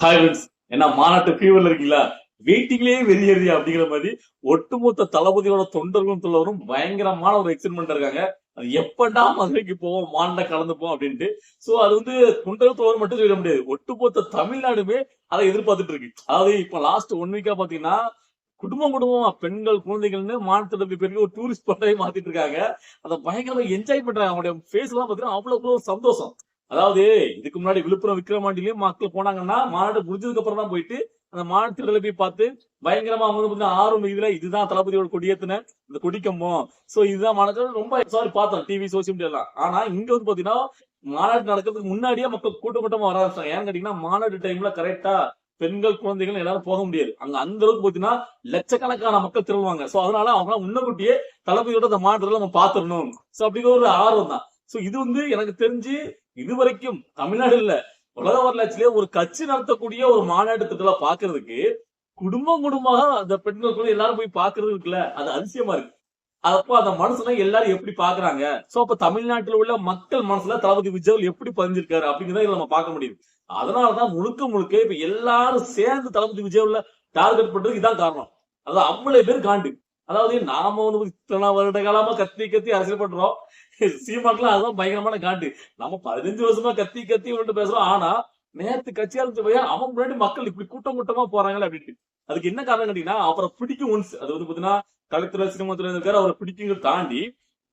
Hi friends, என்ன மாநாட்டு ஃபீவர்ல இருக்கீங்களா? வெயிட்டிங்லயே வெளியேறியா அப்படிங்கிற மாதிரி ஒட்டுமொத்த தளபதியோட தொண்டர்களும் தொண்டரும் பயங்கரமான ஒரு எக்ஸைட்மெண்ட் இருக்காங்க. அது எப்படா மதுரைக்கு போவோம், மாநில கலந்துப்போம் அப்படின்ட்டு. சோ அது வந்து தொண்டர்கள் தொண்டர் மட்டும் சொல்ல முடியாது, ஒட்டுமொத்த தமிழ்நாடுமே அதை எதிர்பார்த்துட்டு இருக்கு. அதாவது இப்ப லாஸ்ட் 1 வீக்கா பாத்தீங்கன்னா குடும்பம் குடும்பமா பெண்கள் குழந்தைகள்னு மாநிலத்துல போய் ஒரு டூரிஸ்ட் பண்றதை மாத்திட்டு இருக்காங்க. அதை பயங்கரமா என்ஜாய் பண்றாங்க. அவங்களுடைய ஃபேஸ் எல்லாம் பாத்தீங்கன்னா அவ்வளவு சந்தோஷம். அதாவது இதுக்கு முன்னாடி விழுப்புரம் விக்கிரவாண்டிலயும் மக்கள் போனாங்கன்னா மாநாடு முடிஞ்சதுக்கு அப்புறம் தான் போயிட்டு அந்த மாநாட்டு போய் பார்த்து பயங்கரமா அவங்க வந்து ஆர்வம் இதுல இதுதான் தளபதியோட கொடியேத்துன இந்த கொடிக்கம்பம். சோ இதுதான் மாநாடு ரொம்ப சாரி பார்த்தோம் டிவி சோசியல் மீடியா. ஆனா இங்க வந்து பாத்தீங்கன்னா மாநாடு நடக்கிறதுக்கு முன்னாடியே மக்கள் கூட்ட கூட்டமா வர ஆரம்பிச்சாங்க. ஏன்னு கேட்டீங்கன்னா மாநாடு டைம்ல கரெக்டா பெண்கள் குழந்தைகள் எல்லாரும் போக முடியாது. அங்க அந்த அளவுக்கு பாத்தீங்கன்னா லட்சக்கணக்கான மக்கள் திரளுவாங்க. சோ அதனால அவங்க முன்னக்கூட்டியே தளபதியோட அந்த மாநாடுல நம்ம பாத்துடணும். சோ அப்படிங்கிற ஒரு ஆர்வம் தான். சோ இது வந்து எனக்கு தெரிஞ்சு இதுவரைக்கும் தமிழ்நாடு இல்ல உலக வரலாற்றிலே ஒரு கட்சி நடத்தக்கூடிய ஒரு மாநாட்டு திட்டத்தை பாக்குறதுக்கு குடும்பம் குடும்பமாக அந்த பெண்கள் கூட எல்லாரும் போய் பாக்குறது இருக்குல்ல, அது அதிசயமா இருக்கு. அப்போ அந்த மனசுல எல்லாரும் எப்படி பாக்குறாங்க. சோ அப்ப தமிழ்நாட்டில் உள்ள மக்கள் மனசுல தளபதி விஜய் எப்படி பதிஞ்சிருக்காரு அப்படிங்கிறத நம்ம பார்க்க முடியுது. அதனாலதான் முழுக்க முழுக்க இப்ப எல்லாரும் சேர்ந்து தளபதி விஜய்ல டார்கெட் பண்றதுக்கு இதான் காரணம். அதாவது அவ்வளவு பேர் காண்டு. அதாவது நாம வந்து இத்தனை வருட காலமா கத்தி கத்தி அரசியல் பண்றோம். சீமாக்கெல்லாம் அதுதான் பயங்கரமான காண்டு. நம்ம 15 வருஷமா கத்தி கத்தி விட்டு பேசுறோம். ஆனா நேத்து கட்சி ஆரம்பிச்ச பையன் அவன் முன்னாடி மக்கள் இப்படி கூட்டம் கூட்டமா போறாங்களே அப்படின்ட்டு. அதுக்கு என்ன காரணம் கேட்டீங்கன்னா அவரை பிடிக்கும் ஒன்ஸ் அது வந்து பாத்தீங்கன்னா கலைத்துறை சினிமாத்துறை இருக்காரு, அவரை பிடிக்குங்கிறத தாண்டி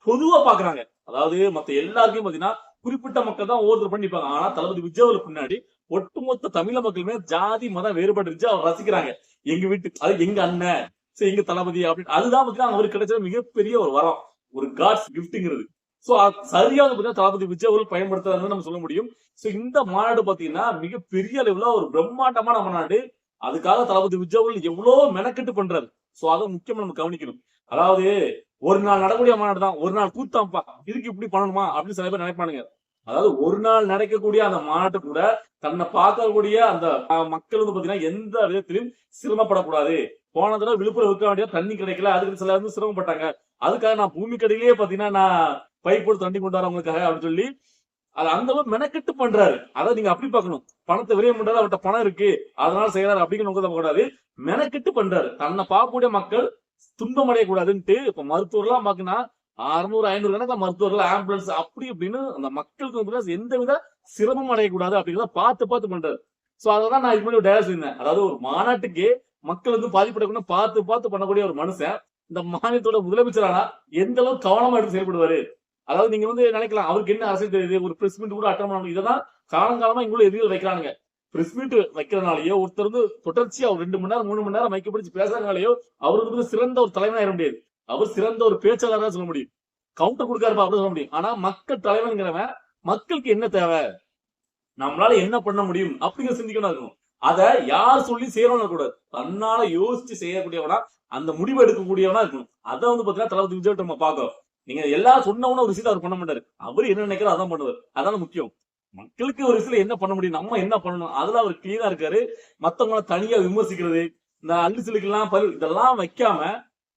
பொதுவா பாக்குறாங்க. அதாவது மத்த எல்லாருக்கும் பாத்தீங்கன்னா குறிப்பிட்ட மக்கள் தான் ஒவ்வொருத்தர் பண்ணிப்பாங்க. ஆனா தளபதி விஜய் பின்னாடி ஒட்டுமொத்த தமிழக மக்களுமே ஜாதி மதம் வேறுபாடு இருந்துச்சு அவர் ரசிக்கிறாங்க. எங்க வீட்டு அது எங்க அண்ணன் சரி எங்க தளபதி அப்படின்னு அதுதான் பாத்தீங்கன்னா அவருக்கு கிடைச்ச மிகப்பெரிய ஒரு வரம், ஒரு காட்ஸ் கிஃப்ட்ங்கிறது. சோ சரியாக பாத்தீங்கன்னா தளபதி விஜய் அவர்கள் பயன்படுத்துறாருன்னு நம்ம சொல்ல முடியும். சோ இந்த மாநாடு பாத்தீங்கன்னா மிகப்பெரிய அளவுல ஒரு பிரம்மாண்டமான மாநாடு. அதுக்காக தளபதி விஜய் அவர்கள் எவ்வளவு மெனக்கெட்டு பண்றாரு. சோ அதை முக்கியமா நம்ம கவனிக்கணும். அதாவது ஒரு நாள் நடக்கூடிய மாநாடு தான், ஒரு நாள் கூத்தாம்பா இதுக்கு இப்படி பண்ணணுமா அப்படின்னு சில பேர் நினைப்பானுங்க. அதாவது ஒரு நாள் நடக்கக்கூடிய அந்த மாநாட்டு கூட தன்னை பார்க்கக்கூடிய அந்த மக்கள் வந்து பாத்தீங்கன்னா எந்த விதத்திலும் சிரமப்படக்கூடாது. போன தடவை விழுப்புரம் விற்க வேண்டிய தண்ணி கிடைக்கல, அதுக்கு சில வந்து சிரமப்பட்டாங்க. அதுக்காக நான் பூமி கடையிலேயே பாத்தீங்கன்னா நான் பைப் போட்டு தண்ணி கொண்டு வரவங்களுக்காக அப்படின்னு சொல்லி அது அந்த அளவு மெனக்கெட்டு பண்றாரு. அதை நீங்க அப்படி பார்க்கணும். பணத்தை விரயம் பண்றாரு, அவர்கிட்ட பணம் இருக்கு அதனால செய்யறாரு அப்படிங்கிற நோக்கத்தை கூடாது. மெனக்கெட்டு பண்றாரு. தன்னை பார்க்கக்கூடிய மக்கள் துன்பம் அடையக்கூடாதுன்ட்டு இப்ப மருத்துவர்லாம் பாக்குன்னா 600 500 கணக்கில் மருத்துவர்கள் ஆம்புலன்ஸ் அப்படி அப்படின்னு அந்த மக்களுக்கு வந்து எந்த வித சிரமம் அடையக்கூடாது அப்படிங்கிறத பார்த்து பார்த்து பண்றாரு. சோ அதான் நான் இது மாதிரி ஒரு டயலாக் சொன்னேன். அதாவது ஒரு மாநாட்டுக்கு மக்கள் வந்து பாதிப்படக்கூடாது பார்த்து பார்த்து பண்ணக்கூடிய ஒரு மனுஷன் இந்த மாநிலத்தோட முதலமைச்சரானா எந்த அளவுக்கு கவனமா எடுத்து செயல்படுவாரு. அதாவது நீங்க வந்து நினைக்கலாம் அவருக்கு என்ன அரசியல் தெரியுது, ஒரு பிரஸ் மீட் கூட அட்டன் பண்ணணும். இதெல்லாம் காலங்காலமா இங்குள்ள எதிரிகள் வைக்கிறாங்க. பிரஸ் மீட் வைக்கிறனாலயோ ஒருத்தர் வந்து தொடர்ச்சியா ஒரு 2 மணி நேரம் 3 மணி நேரம் மைக்க பிடிச்சு பேசுறதுனாலயோ அவருக்கு வந்து சிறந்த ஒரு தலைவனா இருக்க முடியாது. அவர் சிறந்த ஒரு பேச்சாளராக சொல்ல முடியும், கவுண்டர் கொடுக்காருப்பா அப்படின்னு சொல்ல முடியும். ஆனா மக்கள் தலைவன்கிறவன் மக்களுக்கு என்ன தேவை, நம்மளால என்ன பண்ண முடியும் அப்படிங்கிற சிந்திக்கணும் இருக்கணும். அத யார் சொல்லி செய்யறவங்க கூடாது, தன்னால யோசிச்சு செய்யக்கூடியவனா அந்த முடிவு எடுக்கக்கூடியவனா இருக்கணும். அதை வந்து பாத்தீங்கன்னா தளபதி விஜய் நம்ம பார்க்கிறோம். நீங்க எல்லாம் சொன்னவன ஒரு விஷயத்த அவர் பண்ண மாட்டாரு. அவர் என்ன நினைக்கிறார் அதான் பண்ணுவார். அதான முக்கியம். மக்களுக்கு ஒரு விஷயம் என்ன பண்ண முடியும், நம்ம என்ன பண்ணணும், அதுல அவர் கிளீனா இருக்காரு. மத்தவங்கள தனியா விமர்சிக்கிறது, இந்த அள்ளி சிலுக்கெல்லாம் இதெல்லாம் வைக்காம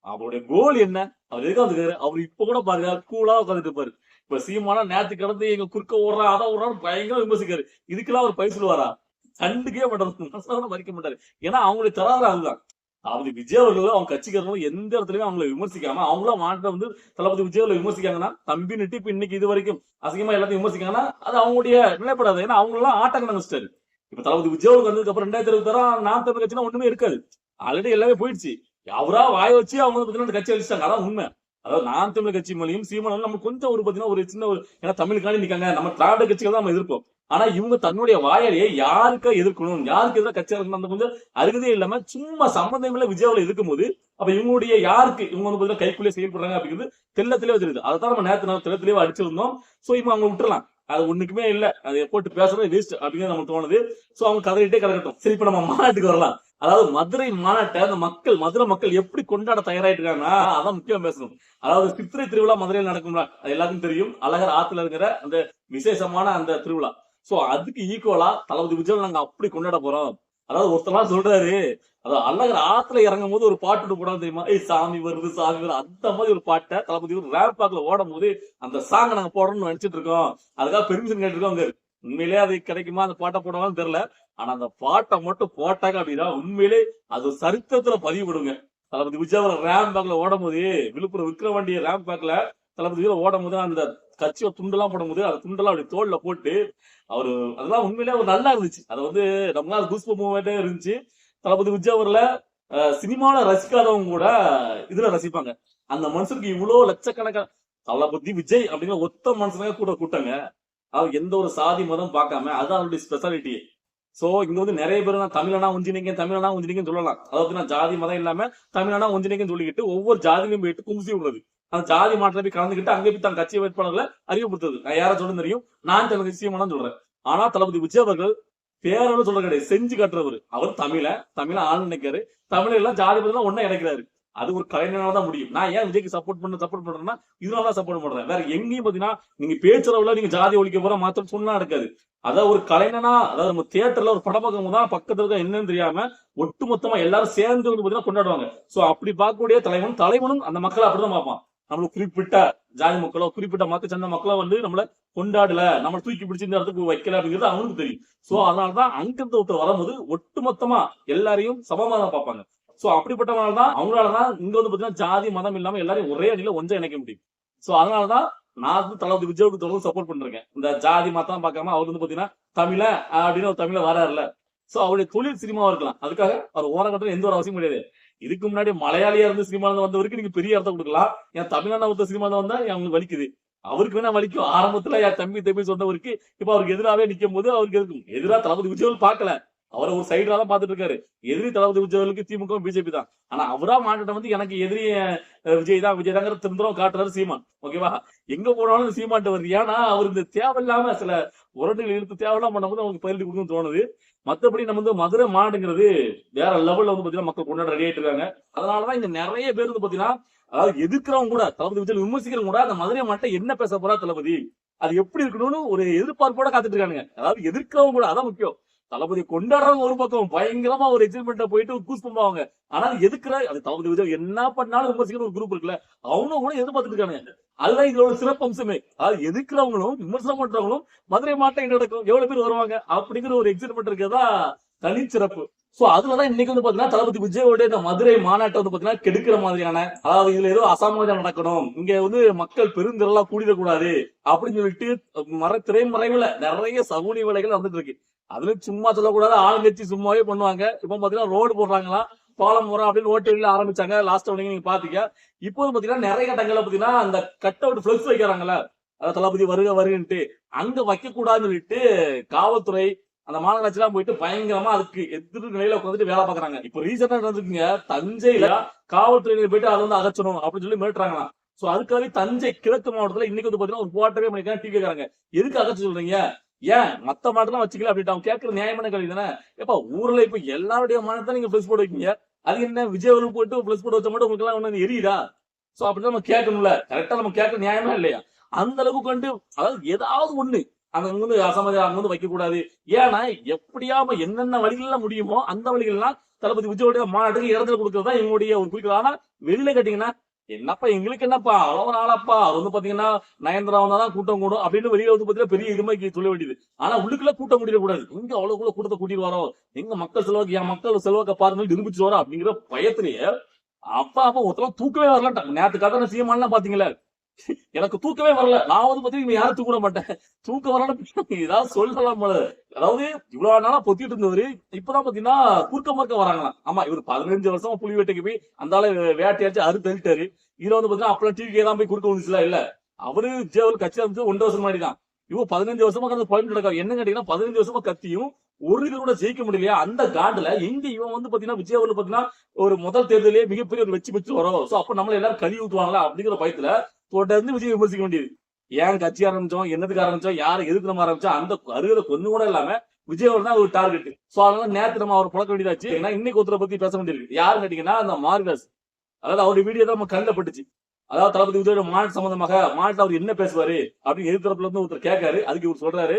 அவருடைய கோல் என்ன, அவர் எதுக்காக வந்துருக்காரு. அவர் இப்ப கூட பாருங்க கூலா உட்காந்துட்டு இருப்பாரு. இப்ப சீமானா நேரத்து கடந்து எங்க குறுக்க ஓடுறா அதை ஓடுறான்னு பயங்கர விமர்சிக்காரு. இதுக்கெல்லாம் அவர் பயிர் சொல்லுவாரா? கண்டுக்கவே மாட்டாரு, மதிக்க மாட்டாரு. ஏன்னா அவங்களுடைய தராதர அதுதான். தளபதி விஜய் அவர்கள் அவங்க கட்சிக்காரங்களும் எந்த இடத்துலயும் அவங்களை விமர்சிக்காம அவங்களும் மாற்ற வந்து தளபதி விஜய் அவர்களை விமர்சிக்காங்கன்னா தம்பி நிட்டு இப்ப இன்னைக்கு இது வரைக்கும் அசிங்கமா எல்லாத்தையும் விமர்சிக்காங்கன்னா அது அவங்களுடைய நிலைப்படாது. ஏன்னா அவங்க எல்லாம் ஆட்டங்க நினைச்சிட்டாரு. இப்ப தளபதி விஜய் அவருக்கு வந்ததுக்கு அப்புறம் 2026 நாம் தமிழ் கட்சினா ஒண்ணுமே இருக்காது. ஆல்ரெடி எல்லாமே போயிடுச்சு. அவரா வாய வச்சு அவங்க வந்து கட்சி அழிச்சிட்டாங்க. அதான் உண்மை. அதாவது நாம் தமிழ் கட்சி மேலையும் சீமானும் நம்ம கொஞ்சம் ஒரு பாத்தீங்கன்னா ஒரு சின்ன ஒரு ஏன்னா தமிழுக்காண்டி நிக்காங்க, நம்ம திராவிட கட்சிகள் தான் நம்ம எதிர்ப்போம். ஆனா இவங்க தன்னுடைய வாயாலேயே யாருக்கா எதிர்க்கணும், யாருக்கு எதிராக கட்சியா இருக்கணும் அந்த கொஞ்சம் அருகதே இல்லாம சும்மா சம்பந்தங்கள விஜயாவில் இருக்கும் போது அப்ப இவங்களுடைய யாருக்கு இவங்க வந்து கைக்குள்ளே செயல்படுறாங்க அப்படிங்கிறது தெளிவா தெரியுது. அதைத்தான் நம்ம நேரத்து தெளிவா அடிச்சிருந்தோம். சோ இப்ப அவங்க விட்டுறலாம், அது ஒண்ணுக்குமே இல்ல, அதை போட்டு பேசுறது வேஸ்ட் அப்படிங்கிறது நமக்கு தோணுது. சோ அவங்க கதறிட்டே கிடக்கட்டும். சரி இப்ப நம்ம மாநாட்டுக்கு வரலாம். அதாவது மதுரை மாநாட்டை அந்த மக்கள் மதுரை மக்கள் எப்படி கொண்டாட தயாராயிட்டு இருக்காங்கன்னா அதான் முக்கியம் பேசணும். அதாவது சித்திரை திருவிழா மதுரையில் நடக்கும்ல, அது எல்லாருக்கும் தெரியும். அழகர் ஆத்துல இருக்கிற அந்த விசேஷமான அந்த திருவிழா. சோ அதுக்கு ஈக்குவலா தளபதி விஜய் நாங்க அப்படி கொண்டாட போறோம். அதாவது ஒருத்தலாம் சொல்றாரு, அதாவது அழகர் ஆத்துல இறங்கும் போது ஒரு பாட்டு போடாம தெரியுமா, சாமி வருது சாமி வருது அந்த மாதிரி ஒரு பாட்டை தளபதி ஒரு ரேப் பாக்ல ஓடும் போது அந்த சாங்க நாங்க போடணும்னு நினைச்சிட்டு இருக்கோம். அதுக்காக பெர்மிஷன் கேட்டிருக்கோம். உண்மையிலேயே அது கிடைக்குமா அந்த பாட்டை போடுவாங்கன்னு தெரியல. ஆனா அந்த பாட்டை மட்டும் போட்டாங்க அப்படின்னா உண்மையிலே அது சரித்திரத்துல பதிவு விடுங்க. தளபதி விஜய் ரேம் பேக்ல ஓடும் போது, விழுப்புரம் விக்கிரவாண்டி ரேம் பேக்ல தளபதி விஜய் ஓடும் போது அந்த கட்சியை துண்டெல்லாம் போடும்போது அந்த துண்டெல்லாம் அப்படி தோல்ல போட்டு அவரு அதெல்லாம் உண்மையிலேயே ஒரு நல்லா இருந்துச்சு. அது வந்து நம்மளால கூஸ்ப மூமெண்டே இருந்துச்சு. தளபதி விஜய் அவர்ல சினிமால ரசிக்காதவங்க கூட இதுல ரசிப்பாங்க. அந்த மனுஷனுக்கு இவ்வளவு லட்சக்கணக்கான தளபதி விஜய் அப்படிங்கிற ஒத்த மனுஷனாக கூட கூட்டாங்க. அவர் எந்த ஒரு சாதி மதம் பார்க்காம அதான் அவருடைய ஸ்பெஷாலிட்டி. சோ இங்க வந்து நிறைய பேர் நான் தமிழனா உஞ்சினீங்கன்னு சொல்லலாம். அதாவது நான் ஜாதி மதம் இல்லாம தமிழனா உஞ்சினீங்கன்னு சொல்லிக்கிட்டு ஒவ்வொரு ஜாதியிலும் போயிட்டு கும்சி விடுறது. அந்த ஜாதி மாற்றம் போய் கலந்துக்கிட்டு அங்கே போய் தன் கட்சி வேட்பாளர்களை அறிவுறுத்துறது. நான் யாரை சொல்ல தெரியும், நான் தனக்கு விஷயமா தான் சொல்றேன். ஆனா தளபதி விஜய் அவர்கள் பேரோட சொல்ற கிடையாது, செஞ்சு காட்டுறவர். அவர் தமிழ ஆள் நினைக்காரு, தமிழ் எல்லாம் ஜாதி மதம் ஒன்னா இணைக்கிறாரு. அது ஒரு கலைஞனால தான் முடியும். நான் ஏன் விஜய்க்கு சப்போர்ட் பண்றேன்னா இதனால சப்போர்ட் பண்றேன். வேற எங்கேயும் பாத்தீங்கன்னா நீங்க பேச்சுறவுல நீங்க ஜாதி ஒழிக்க போற மாத்திரம் சொன்னா நடக்காது. அதாவது ஒரு கலைஞனா, அதாவது நம்ம தியேட்டர்ல ஒரு படம் பார்க்கும் தான் பக்கத்துல இருக்க என்னன்னு தெரியாம ஒட்டுமொத்தமா எல்லாரும் சேர்ந்து வந்து பாத்தீங்கன்னா கொண்டாடுவாங்க. சோ அப்படி பார்க்கக்கூடிய தலைவனும் அந்த மக்களை அப்படிதான் பார்ப்பான். நம்மளுக்கு குறிப்பிட்ட ஜாதி மக்களோ குறிப்பிட்ட மத்த சந்த மக்களோ வந்து நம்மள கொண்டாடல, நம்மள தூக்கி பிடிச்சி இந்த இடத்துக்கு வைக்கல அப்படிங்கிறது அவனுக்கு தெரியும். சோ அதனாலதான் அங்கிருந்து ஒருத்தர் வரும்போது ஒட்டுமொத்தமா எல்லாரையும் சமமா தான் பார்ப்பாங்க. சோ அப்படிப்பட்டவனால தான் அவங்களாலதான் இங்க வந்து பாத்தீங்கன்னா ஜாதி மதம் இல்லாம எல்லாரையும் ஒரே அடியில ஒன்றை இணைக்க முடியும். சோ அதனாலதான் நான் வந்து தளபதி விஜய்க்கு தொடர்ந்து சப்போர்ட் பண்றேன். இந்த ஜாதி மதம் பார்க்காம அவர் வந்து பாத்தீங்கன்னா தமிழ அப்படின்னு ஒரு தமிழ வராருல. சோ அவருடைய தொழில் சினிமாவா இருக்கலாம், அதுக்காக அவர் ஓரகட்டத்துல எந்த ஒரு அவசியம் கிடையாது. இதுக்கு முன்னாடி மலையாளியா இருந்து சினிமாவில் வந்தவருக்கு நீங்க பெரிய அர்த்தம் கொடுக்கலாம். என் தமிழ்நாடு ஒருத்த சினிமாவில் வந்தா அவங்களுக்கு வலிக்குது, அவருக்கு வேணா வலிக்கும். ஆரம்பத்துல என் தம்பி சொன்னவருக்கு இப்ப அவருக்கு எதிராவே நிக்கும் போது அவருக்கு இருக்கும். எதிராக தளபதி விஜய் பார்க்கல, அவரை ஒரு சைடா தான் பாத்துட்டு இருக்காரு. எதிரி தளபதி விஜய்க்கு திமுக பிஜேபி தான். ஆனா அவரா மாநிலம் வந்து எனக்கு எதிரி விஜய் தாங்கிற திருந்தரம் காட்டுறாரு சீமான். ஓகேவா, எங்க போனாலும் சீமான்ட்டு வருது. ஏன்னா அவர் இந்த தேவையில்லாம சில உரண்டுகள் இழுத்து தேவையில்லாம பண்ணும்போது அவங்களுக்கு பயிர் கொடுக்கணும்னு தோணுது. மத்தபடி நம்ம வந்து மதுரை மாடுங்கிறது வேற லெவல்ல வந்து பாத்தீங்கன்னா மக்கள் கொண்டாட ரெடி ஆயிட்டு இருக்காங்க. அதனாலதான் இங்க நிறைய பேர் வந்து பாத்தீங்கன்னா அதாவது எதிர்க்கிறவங்க கூட தளபதி விஜய் விமர்சிக்கிறவங்க கூட அந்த மதுரை மாட்டை என்ன பேச போறா தளபதி, அது எப்படி இருக்கணும்னு ஒரு எதிர்பார்ப்போட காத்துட்டு இருக்காங்க. அதாவது எதிர்க்கிறவங்க கூட அதான் முக்கியம். தளபதி கொண்டாடுறவங்க ஒரு பக்கம் பயங்கரமா ஒரு எக்ஸைட்மெண்ட்டா போயிட்டு கூஸ் பண்ணுவாங்க. ஆனா எதுக்குற அது தளபதி விஜய் என்ன பண்ணாலும் விமர்சிக்கிற ஒரு குரூப் இருக்குல்ல, அவங்க கூட எதிர்பார்த்துட்டு இருக்காங்க. அதுதான் இதோட சிறப்பு அம்சமே. அதாவது எதிர்க்கிறவங்களும் விமர்சனம் பண்றவங்களும் மதுரை மாட்டை என்ன நடக்கும், எவ்வளவு பேர் வருவாங்க அப்படிங்கிற ஒரு எக்ஸைட்மெண்ட் இருக்கிறதா தனி சிறப்பு. சோ அதுலதான் இன்னைக்கு வந்து பாத்தீங்கன்னா தளபதி விஜயோட இந்த மதுரை மாநாட்டை வந்து பாத்தீங்கன்னா கெடுக்கிற மாதிரியான, அதாவது இதுல ஏதோ அசாமாஜம் நடக்கணும், இங்க வந்து மக்கள் பெருந்திரளா கூடிடக்கூடாது அப்படின்னு சொல்லிட்டு திரைமறைவுல நிறைய சகுனி வேலைகள் நடந்துட்டு இருக்கு. அதுல சும்மா சொல்லக்கூடாது, ஆளுங்கட்சி சும்மாவே பண்ணுவாங்க. இப்ப பாத்தீங்கன்னா ரோடு போடுறாங்களா, பாலம் போறோம் அப்படின்னு ஓட்டு ஆரம்பிச்சாங்க. லாஸ்ட் நீங்க பாத்தீங்க. இப்போ பாத்தீங்கன்னா நிறைய கட்டங்கள்ல பாத்தீங்கன்னா அந்த கட் அவுட் பிளக்ஸ் வைக்கிறாங்கல்ல, அதாவது தளபதி வருகன்ட்டு அங்க வைக்க கூடாதுன்னு சொல்லிட்டு காவல்துறை அந்த மாநகராட்சி எல்லாம் போயிட்டு பயங்கரமா அதுக்கு எதிர் நிலையில உட்காந்துட்டு வேலை பாக்குறாங்க. இப்ப ரீசெண்டா நடந்துருக்குங்க, தஞ்சையில காவல்துறையினர் போயிட்டு அதை வந்து அகற்றணும் அப்படின்னு சொல்லி மிரட்டுறாங்களாம். சோ அதுக்காக தஞ்சை கிழக்கு மாவட்டத்துல இன்னைக்கு வந்து பாத்தீங்கன்னா ஒரு போராட்டமே பண்ணிருக்காங்க டிவி காரங்க. எதுக்கு அகற்ற சொல்றீங்க, ஏன் மத்த மாட்டெல்லாம் வச்சுக்கல அப்படின்ட்டு அவங்க கேட்கற நியாயமான கேள்வி தானே. எப்ப ஊர்ல இப்ப எல்லாருடைய மானத்தை நீங்க பிளஸ் போட்டு வைக்கீங்க, அது என்ன விஜய் அவர்கள் போட்டு பிளஸ் போட்டு வச்ச மட்டும் உங்களுக்கு எல்லாம் ஒண்ணு எரியுதா? சோ அப்படின்னு நம்ம கேட்கணும்ல, கரெக்டா நம்ம கேட்க நியாயமா இல்லையா? அந்த அளவுக்கு வந்து அதாவது ஏதாவது ஒண்ணு அங்க வந்து அசமதி அங்க வந்து வைக்க கூடாது. ஏன்னா எப்படியாம என்னென்ன வழிகள்லாம் முடியுமோ அந்த வழிகள்லாம் தளபதி விஜயோட மாநாட்டுக்கு இடத்துல கொடுக்கறதா எங்களுடைய ஒரு குறிக்கோள். ஆனா வெளியில கேட்டீங்கன்னா என்னப்பா எங்களுக்கு என்னப்பா அவ்வளவு நாளப்பா, அது வந்து பாத்தீங்கன்னா நயன்தரா வந்தாதான் கூட்டம் கூடும் அப்படின்னு வெளியில வந்து பாத்தீங்கன்னா பெரிய இதுமாதிரி சொல்ல வேண்டியது. ஆனா உள்ளுக்குள்ள கூட்டம் கூட்டிடக்கூடாது, இங்க அவ்வளவுக்குள்ள கூட்டத்தை கூட்டிட்டு வரோம், எங்க மக்கள் செல்வாக்கு என் மக்கள் செல்வாக்க பாருங்க நிரூபிச்சு வரோம் அப்படிங்கிற பயத்திலேயே அப்பா ஒருத்தலாம் தூக்கவே வரலான்ட்டாங்க. நேற்று கதை சீமான்லாம் பாத்தீங்களா, எனக்கு தூக்கமே வரல, நான் வந்து பாத்தீங்கன்னா யாரும் தூக்க மாட்டேன், தூக்க வரலன்னு ஏதாவது சொல்லலாம் போல. அதாவது இவ்வளவு நாளா பொத்திட்டு இருந்தவரு இப்பதான் பாத்தீங்கன்னா குறுக்க மறுக்க வராங்களாம். ஆமா, இவர் 15 வருஷமா புலி வேட்டைக்கு போய் அந்த ஆளு வேட்டையாச்சு அறு தள்ளிட்டாரு. இதுல வந்து பாத்தீங்கன்னா அப்பெல்லாம் டிவிக்கே தான் போய் குறுக்க வந்துச்சுல. இல்ல அவரு ஜேவல் கட்சி ஆரம்பிச்சு 1.5 வருஷம் முன்னாடி தான். இவ 15 வருஷமா குழம்பு நடக்காது. என்ன கேட்டீங்கன்னா 15 வருஷமா கத்தியும் ஒரு இது கூட ஜெயிக்க முடியலையா? அந்த காண்டுல எங்க இவன் வந்து பாத்தீங்கன்னா விஜய் அவர்கள் பாத்தீங்கன்னா ஒரு முதல் தேர்தலே மிகப்பெரிய ஒரு வெற்றி வரும். சோ அப்ப நம்மள எல்லாரும் கழுவி ஊத்துவாங்களா அப்படிங்கிற பயத்துல தொடர்ந்து விஜய் விமர்சிக்க வேண்டியது. ஏன் கட்சி ஆரம்பிச்சோம், என்னதுக்கு ஆரம்பிச்சோம், யாரை எதுக்கு நம்ம ஆரம்பிச்சோம், அந்த அருகில கொஞ்சம் கூட இல்லாம விஜய் அவர் தான் ஒரு டார்கெட். சோ அதனால நேற்று நம்ம அவர் பழக்க வேண்டியதாச்சு. ஏன்னா இன்னைக்கு ஒருத்தரை பத்தி பேச வேண்டியிருக்கு. யாருன்னு கேட்டீங்கன்னா அந்த மாரிதாஸ். அதாவது அவருடைய வீடியோ தான் நம்ம கண்ணில் பட்டுச்சு. அதாவது தளபதி விஜயோட மாநாட்டு சம்பந்தமாக மாநாட்டில் அவர் என்ன பேசுவாரு அப்படின்னு எதிர்த்தரப்புல இருந்து ஒருத்தர் கேட்காரு. அதுக்கு இவர் சொல்றாரு,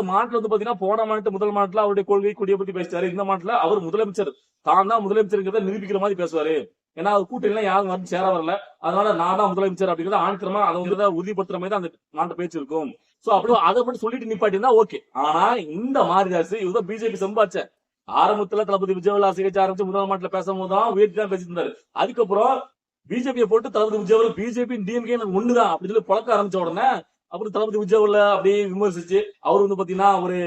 மாநாட்டில் வந்து பாத்தீங்கன்னா போன மாநாட்டு முதல் மாநாட்டில் அவருடைய கொள்கை கொடியை பத்தி பேசிட்டாரு. இந்த மாநாட்டில் அவர் முதலமைச்சர் தான் தான் முதலமைச்சர் நிரூபிக்கிற மாதிரி பேசுவாரு. ஏன்னா அவர் கூட்டணிலாம் யாரும் வந்து சேர வரல, அதனால நான் தான் முதலமைச்சர் அப்படிங்கிறத ஆணித்தரமா அதை வந்து உறுதிப்படுத்துற மாதிரி தான் அந்த மாநாட்டு பேச்சு இருக்கும். சோ அப்படி அதை மட்டும் சொல்லிட்டு நிப்பாட்டினா ஓகே. ஆனா இந்த மாரிதாஸ் இவதான் பிஜேபி சம்பாதிச்ச ஆரம்பத்துல தளபதி விஜய் சிகிச்சை ஆரம்பிச்சு முதல் மாட்டுல பேசும்போது தான் உயர்த்தி தான் பேசிட்டு இருந்தாரு. அதுக்கப்புறம் பிஜேபியை போட்டு தளபதி விஜய் பிஜேபி டிஎம்கே ஒண்ணுதான் அப்படின்னு சொல்லி பழக்க ஆரம்பிச்ச உடனே அப்புறம் தளபதி விஜய்ல அப்படியே விமர்சிச்சு அவர் வந்து பாத்தீங்கன்னா ஒரு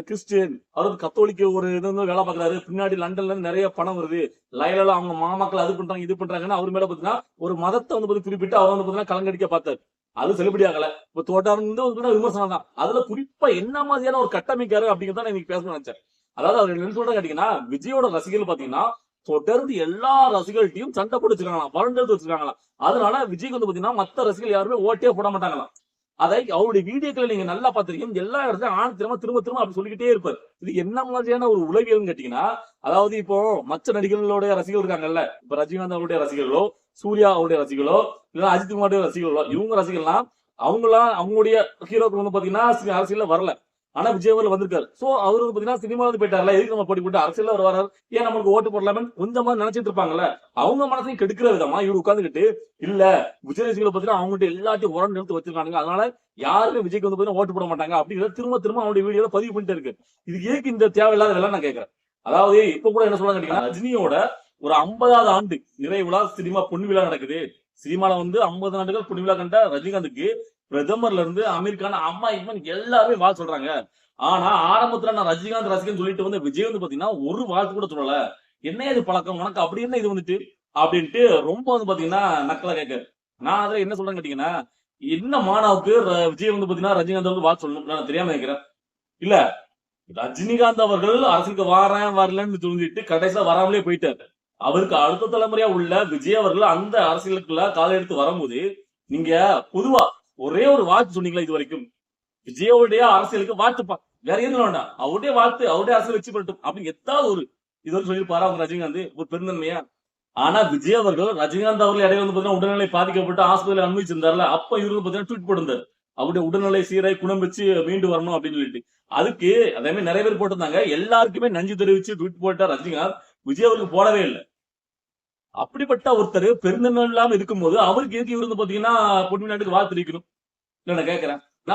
கிறிஸ்டியன், அவர் வந்து கத்தோலிக்க ஒரு இது வந்து வேலை பாக்குறாரு, பின்னாடி லண்டன்ல இருந்து நிறைய பணம் வருது, லைலால அவங்க மாமாக்கள் அது பண்றாங்க இது பண்றாங்கன்னு அவர் மேல பாத்தீங்கன்னா ஒரு மதத்தை வந்து குறிப்பிட்டு அவர் வந்து பாத்தீங்கன்னா கலங்கடிக்க பார்த்தாரு. அது செல்லுபடி ஆகல. இப்ப தொடர்ந்து விமர்சனம் தான். அதுல குறிப்பா என்ன மாதிரியான ஒரு கட்டமைக்காரு அப்படிங்கிறத இன்னைக்கு பேசணும்னு நினைச்சேன். அதாவது அவர் என்ன சொல்ற கேட்டீங்கன்னா, விஜயோட ரசிகர்கள் பாத்தீங்கன்னா தொடர்ந்து எல்லா ரசிகர்கள்ட்டையும் சண்டை போட்டு வச்சிருக்காங்களாம், வறண்டெடுத்து வச்சிருக்காங்களாம். அதனால விஜய்க்கு வந்து பாத்தீங்கன்னா மத்த ரசிகர்கள் யாருமே ஓட்டே போட மாட்டாங்களாம். அதை அவருடைய வீடியோக்களை நீங்க நல்லா பாத்திருக்கீங்க, எல்லா இடத்துலயும் ஆணித்தரமா திரும்ப திரும்ப அப்படி சொல்லிக்கிட்டே இருப்பாரு. இது என்ன மாதிரியான ஒரு உளவியல்னு கேட்டீங்கன்னா, அதாவது இப்போ மற்ற நடிகர்களுடைய ரசிகர்கள் இருக்காங்கல்ல, இப்ப ரஜினிகாந்த் அவருடைய ரசிகர்களோ, சூர்யா அவருடைய ரசிகர்களோ, இல்ல அஜித் குமாருடைய ரசிகர்களோ, இவங்க ரசிகர்லாம் அவங்களுடைய ஹீரோக்கள் வந்து பாத்தீங்கன்னா அரசியல்ல வரல. ஆனா விஜய் அவர்கள் வந்திருக்காரு. சோ அவரு வந்து பாத்தீங்கன்னா சினிமா வந்து போயிட்டார்ல, எதுக்கு நம்ம போட்டி போட்டு அரசியல்ல அவர் வராரு, ஏன் நம்மளுக்கு ஓட்டு போடலாமே கொஞ்சமா நினைச்சிட்டு இருப்பாங்கல்ல, அவங்க மனசையும் கெடுக்கிற விதமா இவரு உட்கார்ந்துகிட்டு இல்ல விஜய் ரசிகர்களை பாத்தீங்கன்னா அவங்ககிட்ட எல்லாத்தையும் உரண்டு எடுத்து வச்சிருக்காங்க, அதனால யாருமே விஜய்க்கு வந்து பாத்தீங்கன்னா ஓட்டு போட மாட்டாங்க அப்படிங்கிறத திரும்ப திரும்ப அவனுடைய வீடியோல பதிவு பண்ணிட்டு இருக்கு. இதுக்கு ஏக்கு இந்த தேவையில்லாத வேலை நான் கேட்கிறேன். அதாவது இப்ப கூட என்ன சொல்றாங்க கேட்டீங்கன்னா, ரஜினியோட ஒரு 50வது ஆண்டு நிறைவு விழா சினிமா பொன் விழா நடக்குது. சினிமால வந்து 50 ஆண்டுகள் பொன் விழா கண்ட ரஜினிகாந்துக்கு பிரதமர்ல இருந்து அமெரிக்கான அம்மா இம்மன் எல்லாருமே வாழ்த்து சொல்றாங்க. ஆனா ஆரம்பத்துல நான் ரஜினிகாந்த் ரசிகன் சொல்லிட்டு வந்து விஜய் வந்து பாத்தீங்கன்னா ஒரு வாழ்த்து கூட சொல்லல. என்ன இது பழக்கம் உனக்கு, அப்படி என்ன இது வந்துட்டு அப்படின்ட்டு ரொம்ப வந்து பாத்தீங்கன்னா நக்கலா கேட்காரு. நான் அதுல என்ன சொல்றேன்னு கேட்டீங்கன்னா, என்ன மானாவுக்கு விஜய் வந்து பாத்தீங்கன்னா ரஜினிகாந்த் வந்து வாழ்த்து சொல்லணும் நான் தெரியாம கேட்கிறேன். இல்ல ரஜினிகாந்த் அவர்கள் அரசுக்கு வரலன்னு சொல்லிட்டு கடைசியா வராமலே போயிட்டாரு. அவருக்கு அடுத்த தலைமுறையா உள்ள விஜய் அவர்கள் அந்த அரசியலுக்குள்ள கால எடுத்து வரும்போது நீங்க பொதுவா ஒரே ஒரு வாழ்த்து சொன்னீங்களா இது வரைக்கும்? விஜயோடைய அரசியலுக்கு வாழ்த்துப்பா, வேற எதுவும் வேண்டாம், அவருடைய வாழ்த்து, அவருடைய அரசியல் வச்சு பண்ணட்டும் அப்படின்னு எதாவது ஒரு இது வரைக்கும் சொல்லியிருப்பாரா அவங்க ரஜினிகாந்த் ஒரு பெருந்தன்மையா? ஆனா விஜய் அவர்கள் ரஜினிகாந்த் அவர்கள் இடையே வந்து பாத்தீங்கன்னா உடல்நிலை பாதிக்கப்பட்டு ஆஸ்பத்திரியில் அனுபவிச்சிருந்தாருல, அப்ப இவரு வந்து பாத்தீங்கன்னா ட்வீட் போட்டிருந்தாரு, அவருடைய உடல்நிலை சீராய் குணம் வச்சு மீண்டு வரணும் அப்படின்னு சொல்லிட்டு. அதுக்கு அதே மாதிரி நிறைய பேர் போட்டிருந்தாங்க, எல்லாருக்குமே நன்றி தெரிவிச்சு ட்வீட் போட்ட ரஜினிகாந்த் விஜய் அவருக்கு போடவே இல்லை. அப்படிப்பட்ட ஒருத்தர் பெருந்தன்மை இல்லாம இருக்கும்போது அவருக்கு எதுக்கு இவரு வந்து பாத்தீங்கன்னா பொன்விநாட்டுக்கு வாழ்த்து தெரிவிக்கணும் இல்ல நான் கேட்கிறேன்.